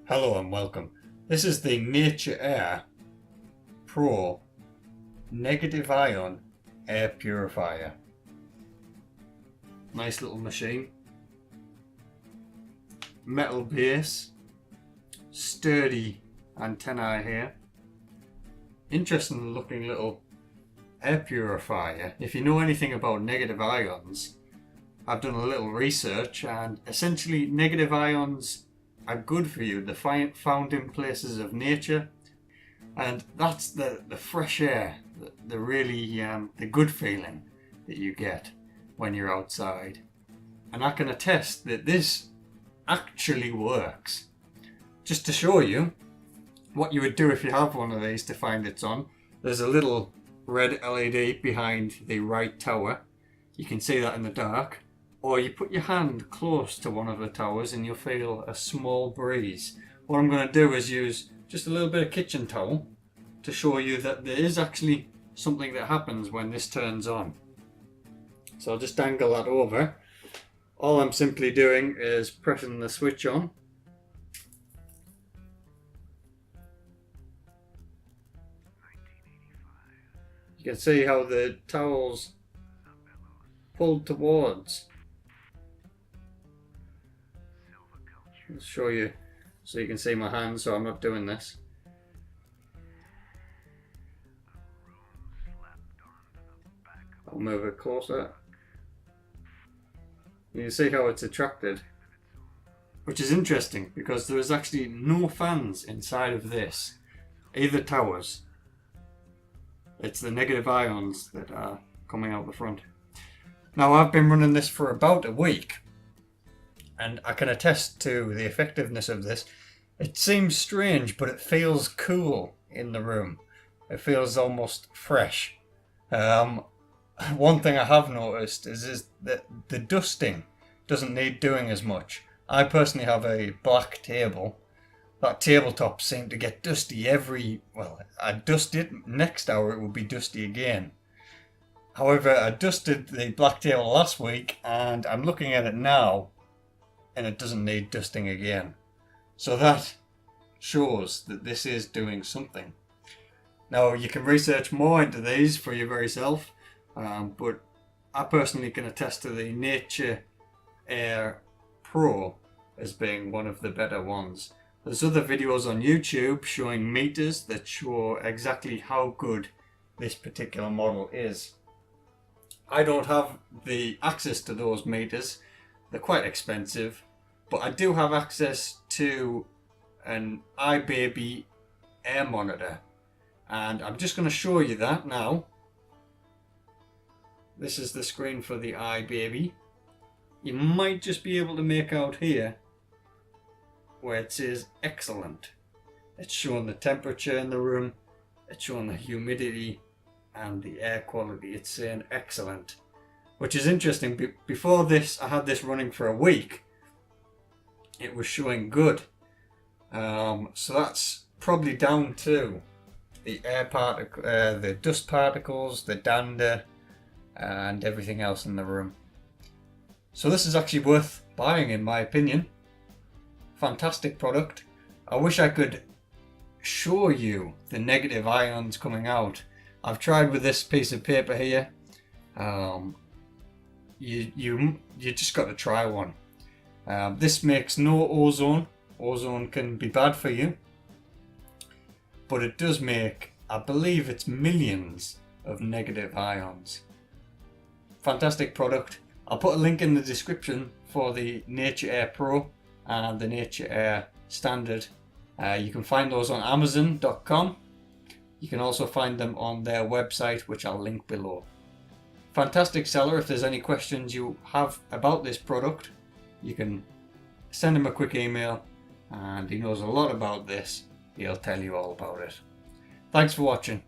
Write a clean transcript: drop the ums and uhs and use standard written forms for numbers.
Hello and welcome. This is the Natur Air Pro Negative Ion Air Purifier. Nice little machine. Metal base. Sturdy antennae here. Interesting looking little air purifier. If you know anything about negative ions, I've done a little research, and essentially negative ions are good for you. They're found in places of nature, and that's the fresh air, the really the good feeling that you get when you're outside. And I can attest that this actually works. Just to show you what you would do if you have one of these to find it's on, there's a little red LED behind the right tower. You can see that in the dark. Or you put your hand close to one of the towers and you'll feel a small breeze. What I'm going to do is use just a little bit of kitchen towel to show you that there is actually something that happens when this turns on. So I'll just dangle that over. All I'm simply doing is pressing the switch on. You can see how the towel's pulled towards. I'll show you so you can see my hand, so I'm not doing this. I'll move it closer. You can see how it's attracted, which is interesting because there is actually no fans inside of this, either towers. It's the negative ions that are coming out the front. Now I've been running this for about a week, and I can attest to the effectiveness of this. It seems strange, but it feels cool in the room. It feels almost fresh. One thing I have noticed is that the dusting doesn't need doing as much. I personally have a black table. That tabletop seemed to get dusty I'd dust it, next hour it would be dusty again. However, I dusted the black table last week and I'm looking at it now and it doesn't need dusting again. So that shows that this is doing something. Now you can research more into these for your very self, but I personally can attest to the Natur Air Pro as being one of the better ones. There's other videos on YouTube showing meters that show exactly how good this particular model is. I don't have the access to those meters. They're quite expensive, but I do have access to an iBaby air monitor, and I'm just going to show you that now. This is the screen for the iBaby. You might just be able to make out here where it says excellent. It's showing the temperature in the room, it's showing the humidity and the air quality. It's saying excellent, which is interesting. Before this, I had this running for a week. It was showing good. So that's probably down to the the dust particles, the dander, and everything else in the room. So this is actually worth buying, in my opinion. Fantastic product. I wish I could show you the negative ions coming out. I've tried with this piece of paper here. You just got to try one. This makes no ozone. Ozone can be bad for you, but it does make, I believe it's millions of negative ions. Fantastic product. I'll put a link in the description for the Natur Air Pro and the Natur Air Standard. You can find those on Amazon.com. You can also find them on their website, which I'll link below. Fantastic seller. If there's any questions you have about this product, you can send him a quick email, and he knows a lot about this. He'll tell you all about it. Thanks for watching.